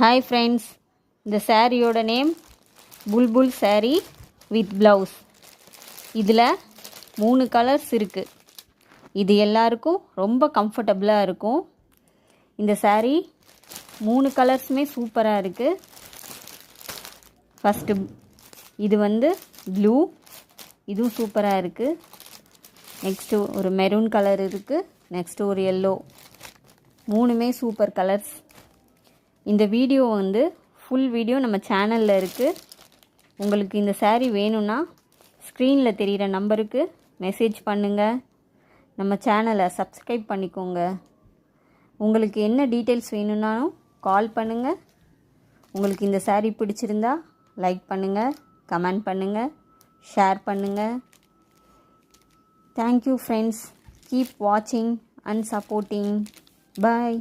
Hi friends, இந்த சாரியோட name Bulbul sari with blouse. இதில் 3 கலர்ஸ் இருக்குது. இது எல்லாருக்கும் ரொம்ப கம்ஃபர்டபுளாக இருக்கும். இந்த சாரீ 3 கலர்ஸுமே சூப்பராக இருக்குது. ஃபஸ்ட்டு இது ப்ளூ, இதுவும் சூப்பராக இருக்குது. நெக்ஸ்ட்டு ஒரு மெரூன் கலர் இருக்குது. நெக்ஸ்ட்டு ஒரு எல்லோ. 3மே சூப்பர் கலர்ஸ். இந்த வீடியோ ஃபுல் வீடியோ நம்ம சேனலில் இருக்குது. உங்களுக்கு இந்த சாரீ வேணும்னா ஸ்க்ரீனில் தெரிகிற நம்பருக்கு மெசேஜ் பண்ணுங்கள். நம்ம சேனலை சப்ஸ்கிரைப் பண்ணிக்கோங்க. உங்களுக்கு என்ன டீட்டெயில்ஸ் வேணும்னாலும் கால் பண்ணுங்கள். உங்களுக்கு இந்த சாரீ பிடிச்சிருந்தா லைக் பண்ணுங்கள், கமெண்ட் பண்ணுங்கள், ஷேர் பண்ணுங்கள். Thank you friends. கீப் வாட்சிங் அண்ட் சப்போர்ட்டிங். பாய்.